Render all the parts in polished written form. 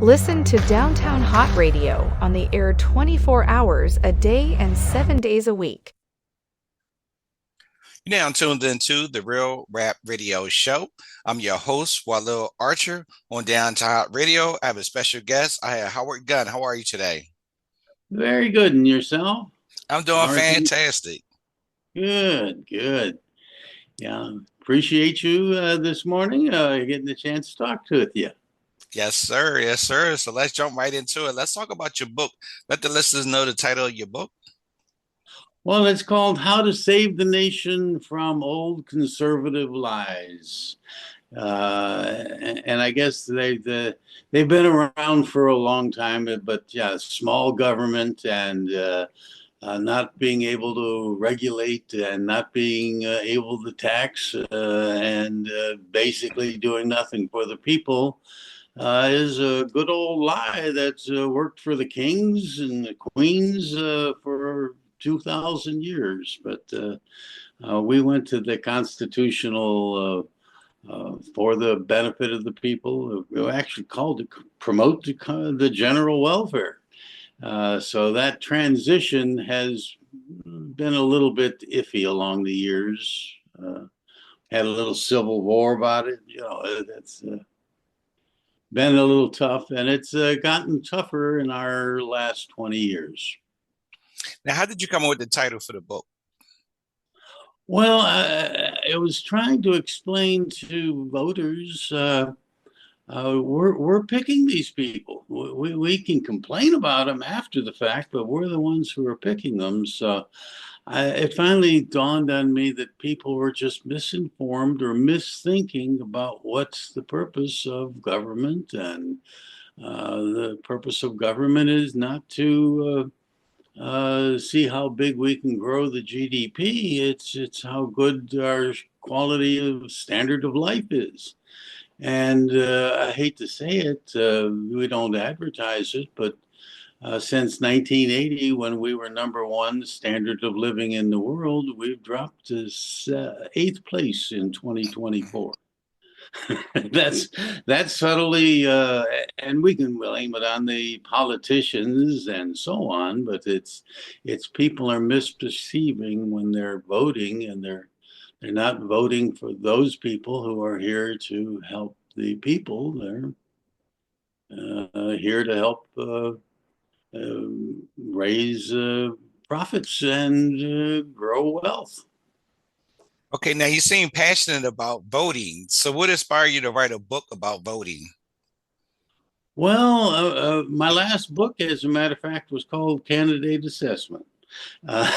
Listen to Downtown Hot Radio on the air 24 hours a day and 7 days a week. You're now tuned into the Real Rap Radio Show. I'm your host, Walil Archer. On Downtown Hot Radio, I have a special guest. I have Howard Gunn. How are you today? Very good. And yourself? I'm doing How are things? fantastic. Good, good. Yeah, appreciate you this morning, getting the chance to talk to with you. Yes, sir. Yes, sir. So let's jump right into it. Let's talk about your book. Let the listeners know the title of your book. Well, it's called How to Save the Nation from Old Conservative Lies. And I guess they've been around for a long time, but yeah, small government and not being able to regulate and not being able to tax and basically doing nothing for the people is a good old lie that's worked for the kings and the queens for 2,000 years. But we went to the constitutional for the benefit of the people. We actually called to promote the general welfare. So that transition has been a little bit iffy along the years. Had a little civil war about it. That's been a little tough, and it's gotten tougher in our last 20 years. Now, how did you come up with the title for the book? Well, I was trying to explain to voters we're picking these people. We can complain about them after the fact, but we're the ones who are picking them. So it finally dawned on me that people were just misinformed or misthinking about what's the purpose of government. And the purpose of government is not to see how big we can grow the GDP. It's how good our quality of standard of life is. And I hate to say it, we don't advertise it, but since 1980, when we were number one standard of living in the world, we've dropped to eighth place in 2024. that's subtly, and we can blame it on the politicians and so on, but it's people are misperceiving when they're voting, and they're not voting for those people who are here to help the people. They're here to help raise profits and grow wealth. Okay, now you seem passionate about voting. So what inspired you to write a book about voting? Well, my last book, as a matter of fact, was called Candidate Assessment. Uh,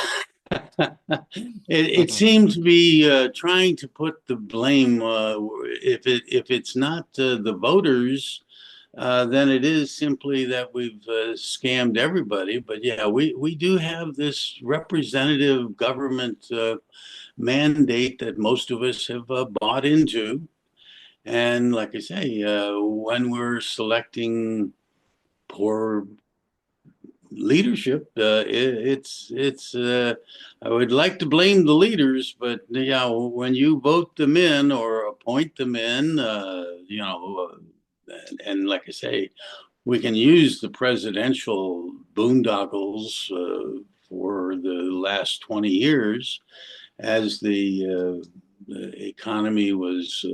it seemed to be trying to put the blame, if it's not the voters, then it is simply that we've scammed everybody. But yeah, we do have this representative government mandate that most of us have bought into. And like I say, when we're selecting poor leadership, it's I would like to blame the leaders, but yeah, when you vote them in or appoint them in, and like I say, we can use the presidential boondoggles for the last 20 years as the economy was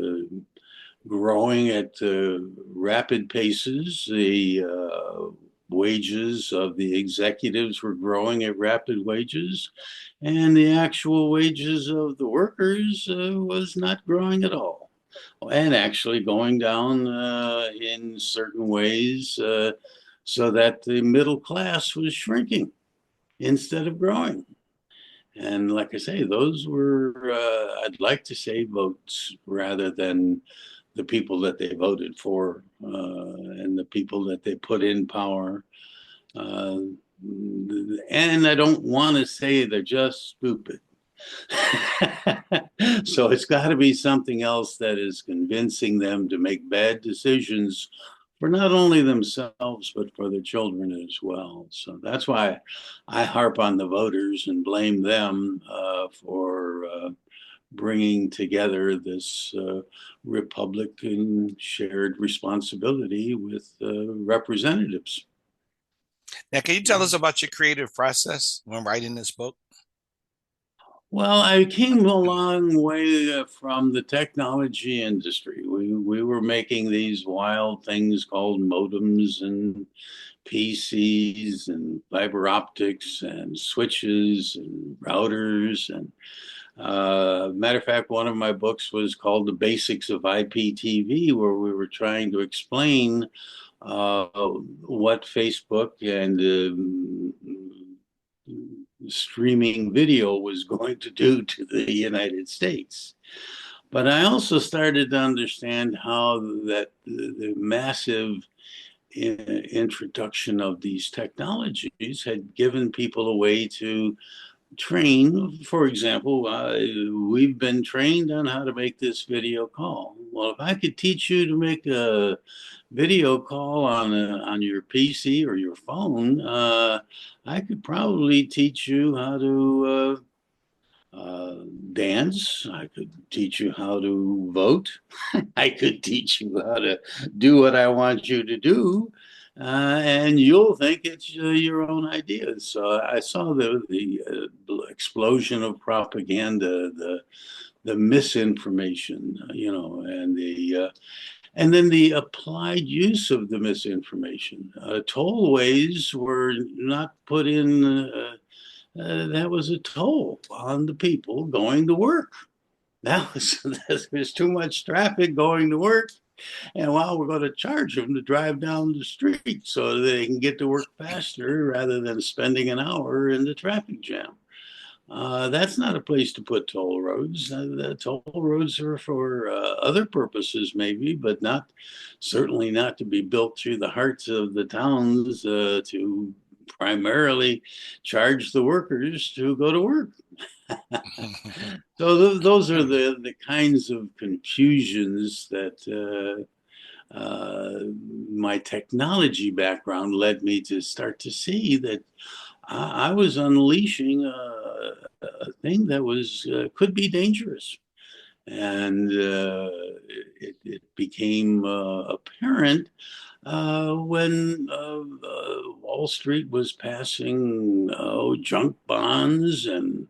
growing at rapid paces. The wages of the executives were growing at rapid wages, and the actual wages of the workers was not growing at all, and actually going down in certain ways, so that the middle class was shrinking instead of growing. And like I say, those were, I'd like to say, votes rather than the people that they voted for and the people that they put in power. And I don't want to say they're just stupid. So it's got to be something else that is convincing them to make bad decisions for not only themselves, but for their children as well. So that's why I harp on the voters and blame them for bringing together this Republican shared responsibility with representatives. Now, can you tell us about your creative process when writing this book? Well, I came a long way from the technology industry. We were making these wild things called modems and PCs and fiber optics and switches and routers. And matter of fact, one of my books was called The Basics of IPTV, where we were trying to explain what Facebook and streaming video was going to do to the United States. But I also started to understand how that the massive introduction of these technologies had given people a way to train. For example, we've been trained on how to make this video call. Well, if I could teach you to make a video call on your PC or your phone, I could probably teach you how to dance. I could teach you how to vote. I could teach you how to do what I want you to do. And you'll think it's your own ideas. So I saw the explosion of propaganda, the misinformation, and then the applied use of the misinformation. Tollways were not put in. That was a toll on the people going to work. That was there's too much traffic going to work, and we're going to charge them to drive down the street so they can get to work faster rather than spending an hour in the traffic jam. That's not a place to put toll roads. The toll roads are for other purposes, maybe, but certainly not to be built through the hearts of the towns to primarily charge the workers to go to work. So those are the kinds of confusions that my technology background led me to start to see that I was unleashing a thing that was could be dangerous, and it became apparent when Wall Street was passing junk bonds, and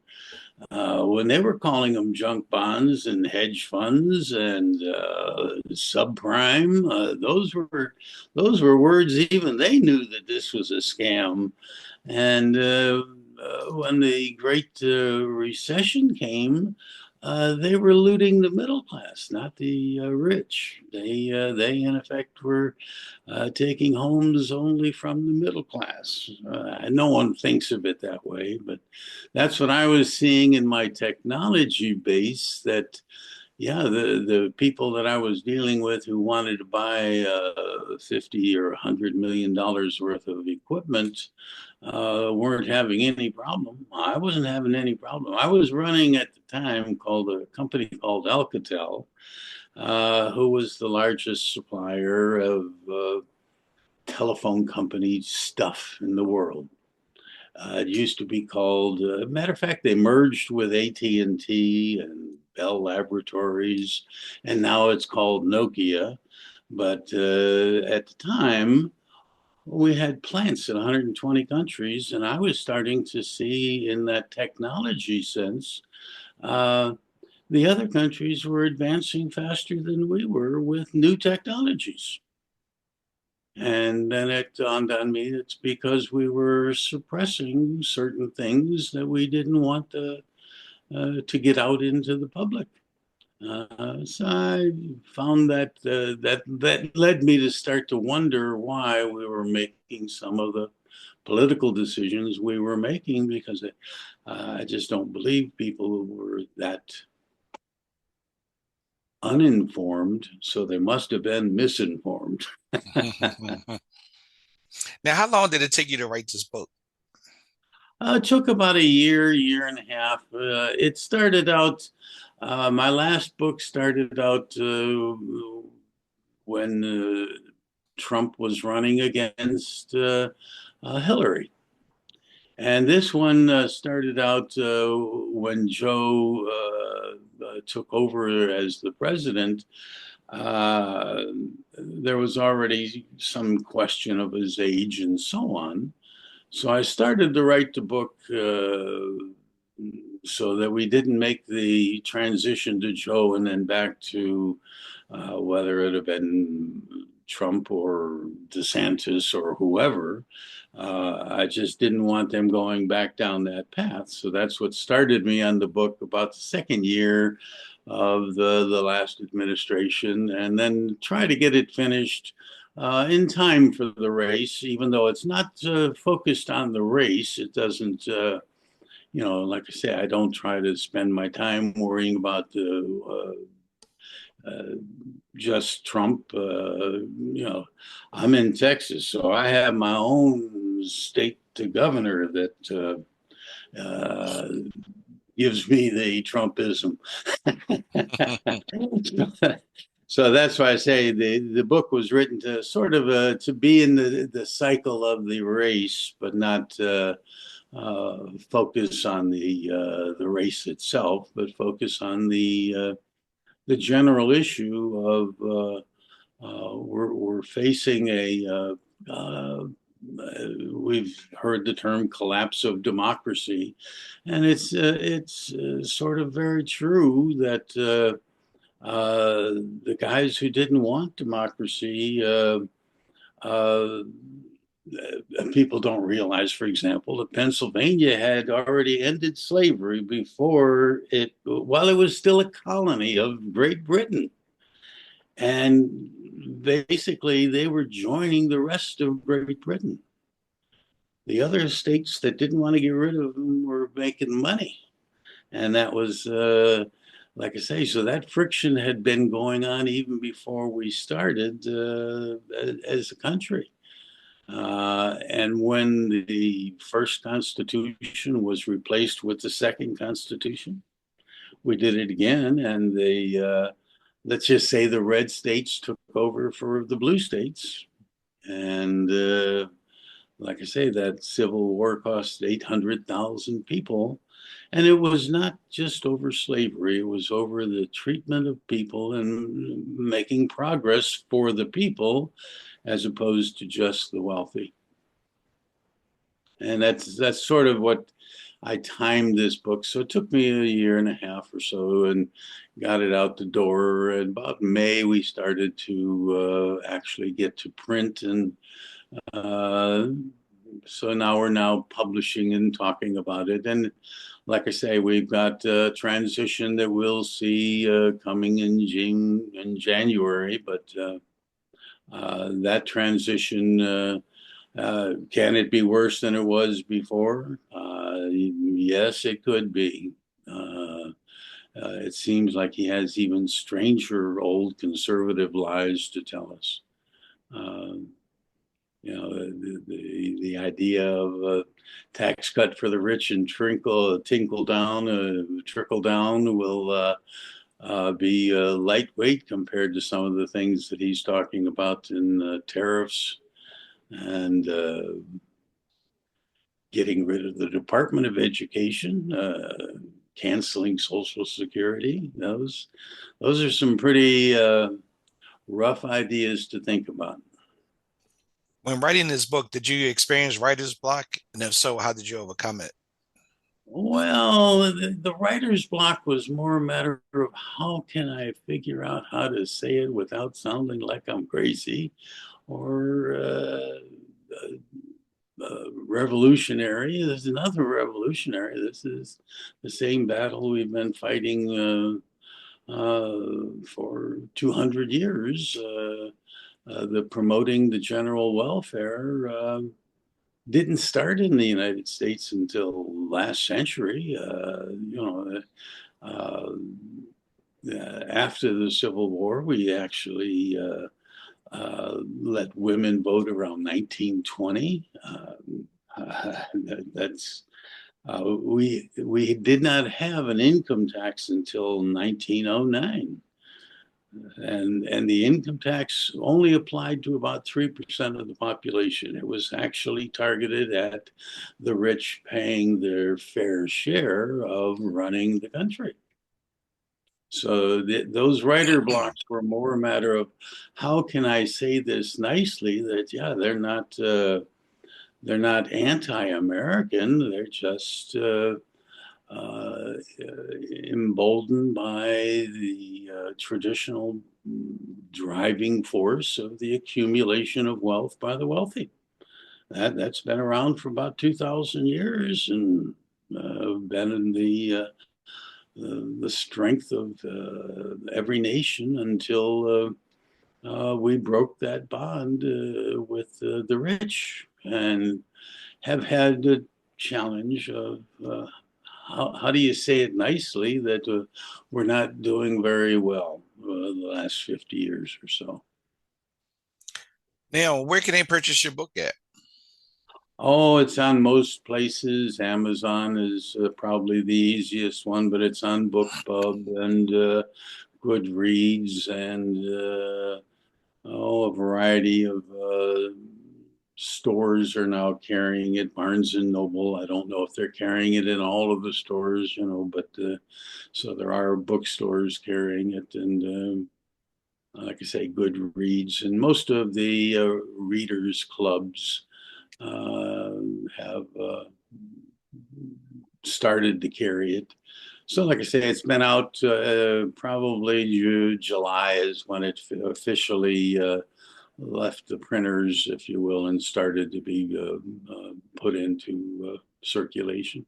when they were calling them junk bonds and hedge funds and subprime, those were words even they knew that this was a scam. And when the Great Recession came, they were looting the middle class, not the rich. They in effect were taking homes only from the middle class. No one thinks of it that way, but that's what I was seeing in my technology base. That yeah, the people that I was dealing with who wanted to buy 50 or $100 million worth of equipment weren't having any problem. I wasn't having any problem. I was running at the time a company called Alcatel, who was the largest supplier of telephone company stuff in the world. It used to be called. Matter of fact, they merged with AT&T and Bell Laboratories, and now it's called Nokia. But at the time, we had plants in 120 countries, and I was starting to see in that technology sense, the other countries were advancing faster than we were with new technologies. And then it dawned on me it's because we were suppressing certain things that we didn't want to get out into the public. So I found that led me to start to wonder why we were making some of the political decisions we were making, because I just don't believe people were that uninformed, so they must have been misinformed. Now, how long did it take you to write this book? It took about a year and a half. It started out, my last book started out when Trump was running against Hillary. And this one started out when Joe took over as the president, there was already some question of his age and so on. So I started to write the book so that we didn't make the transition to Joe and then back to whether it had been Trump or DeSantis or whoever. I just didn't want them going back down that path. So that's what started me on the book about the second year of the last administration, and then try to get it finished in time for the race, even though it's not focused on the race. It doesn't, like I say, I don't try to spend my time worrying about just Trump. I'm in Texas, so I have my own state governor that gives me the Trumpism. So that's why I say the book was written to sort of to be in the cycle of the race, but not focus on the race itself, but focus on the general issue of we're facing we've heard the term collapse of democracy, and it's sort of very true that the guys who didn't want democracy, people don't realize, for example, that Pennsylvania had already ended slavery while it was still a colony of Great Britain. And basically, they were joining the rest of Great Britain. The other states that didn't want to get rid of them were making money. And that was, like I say, so that friction had been going on even before we started as a country. And when the first Constitution was replaced with the second Constitution, we did it again, and let's just say the red states took over for the blue states. And like I say, that Civil War cost 800,000 people. And it was not just over slavery, it was over the treatment of people and making progress for the people as opposed to just the wealthy. And that's sort of what I timed this book. So it took me a year and a half or so and got it out the door. And about May, we started to actually get to print. And so now we're publishing and talking about it. And like I say, we've got a transition that we'll see coming in January. But that transition, can it be worse than it was before? Yes, it could be. It seems like he has even stranger old conservative lies to tell us. The idea of a tax cut for the rich and trickle down will be lightweight compared to some of the things that he's talking about in tariffs and getting rid of the Department of Education, canceling Social Security. Those are some pretty rough ideas to think about. When writing this book, did you experience writer's block? And if so, how did you overcome it? Well, the writer's block was more a matter of how can I figure out how to say it without sounding like I'm crazy or revolutionary. There's another revolutionary. This is the same battle we've been fighting for 200 years. The promoting the general welfare didn't start in the United States until last century. After the Civil War, we actually let women vote around 1920. We did not have an income tax until 1909. And the income tax only applied to about 3% of the population. It was actually targeted at the rich paying their fair share of running the country. So those writer blocks were more a matter of how can I say this nicely that yeah, they're not anti-American. They're just uh, emboldened by the traditional driving force of the accumulation of wealth by the wealthy. That's been around for about 2,000 years and been in the strength of every nation until we broke that bond with the rich and have had the challenge of how do you say it nicely that we're not doing very well the last 50 years or so. Now, where can they purchase your book at? Oh, it's on most places. Amazon is probably the easiest one, but it's on BookBub and Goodreads and a variety of stores are now carrying it. Barnes and Noble. I don't know if they're carrying it in all of the stores, but so there are bookstores carrying it, and like I say, Goodreads, and most of the readers clubs uh, have started to carry it. So, like I say, it's been out probably July is when it officially left the printers, if you will, and started to be put into circulation.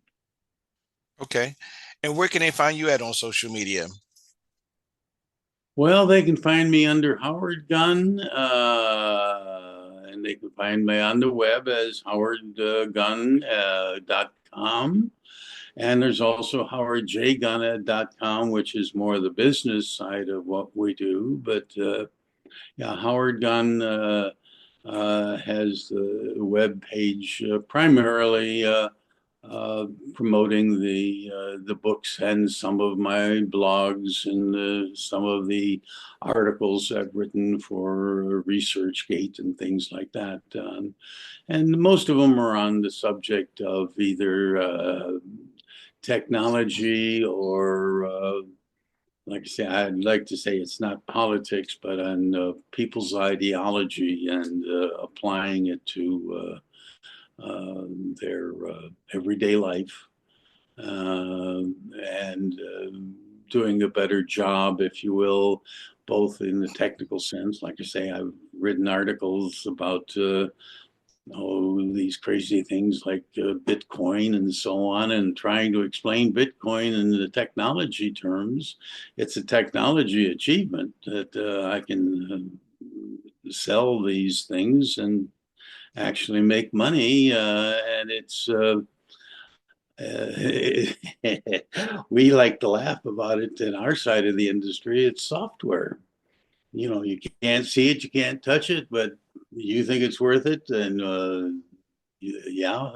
Okay. And where can they find you at on social media? Well, they can find me under Howard Gunn, and they can find me on the web as howardgunn.com. And there's also howardjgunn.com, which is more the business side of what we do. But yeah, Howard Gunn has the web page primarily promoting the books and some of my blogs and some of the articles I've written for ResearchGate and things like that. And most of them are on the subject of either technology or like I say, I'd like to say it's not politics, but on people's ideology and applying it to their everyday life and doing a better job, if you will, both in the technical sense. Like I say, I've written articles about these crazy things like Bitcoin and so on, and trying to explain Bitcoin in the technology terms. It's a technology achievement that I can sell these things and actually make money, and it's we like to laugh about it in our side of the industry. It's software. You can't see it, you can't touch it, but you think it's worth it, and yeah.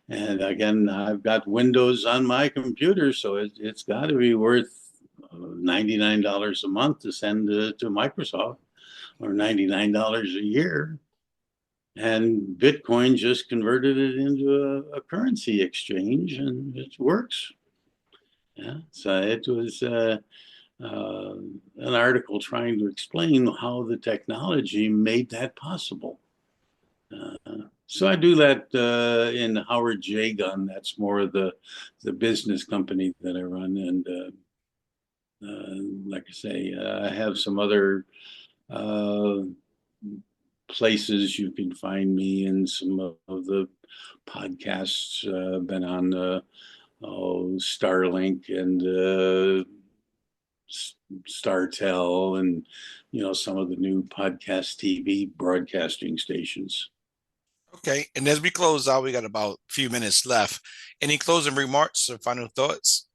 And again, I've got Windows on my computer, so it's got to be worth $99 a month to send to Microsoft, or $99 a year. And Bitcoin just converted it into a currency exchange, and it works. Yeah, so it was an article trying to explain how the technology made that possible. So I do that in Howard J. Gunn. That's more of the business company that I run, and like I say, I have some other uh, places you can find me in some of the podcasts. Been on Starlink and Startel, and some of the new podcast TV broadcasting stations. Okay. And as we close out, we got about a few minutes left. Any closing remarks or final thoughts?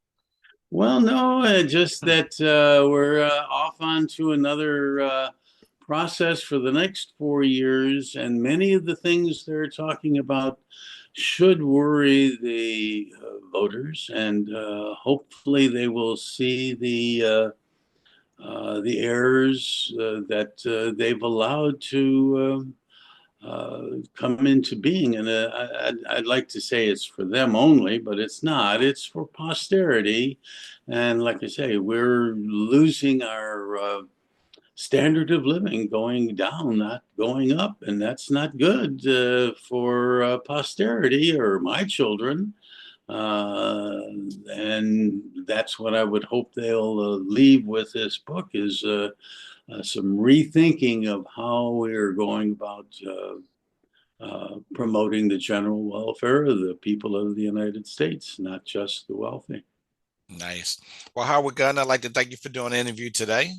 Well, no, just that we're off on to another process for the next 4 years, and many of the things they're talking about should worry the voters, and hopefully they will see the errors that they've allowed to come into being. And I'd like to say it's for them only, but it's not. It's for posterity. And like I say, we're losing our standard of living, going down, not going up. And that's not good for posterity or my children. And that's what I would hope they'll leave with this book is some rethinking of how we're going about promoting the general welfare of the people of the United States, not just the wealthy. Nice. Well, Howard Gunn, I'd like to thank you for doing the interview today.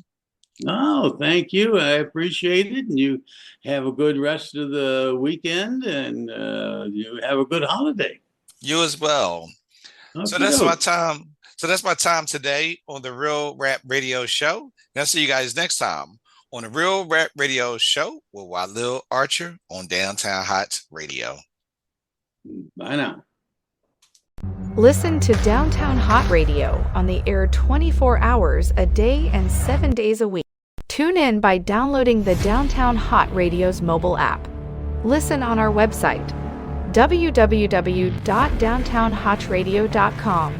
Oh, thank you. I appreciate it. And you have a good rest of the weekend and you have a good holiday. You as well. So Okay, that's my time. So that's my time today on the Real Rap Radio Show. And I'll see you guys next time on the Real Rap Radio Show with Walil Archer on Downtown Hott Radio. bye now. Listen to Downtown Hott Radio on the air 24 hours a day and 7 days a week. Tune in by downloading the Downtown Hott Radio's mobile app. Listen on our website, www.downtownhottradio.com.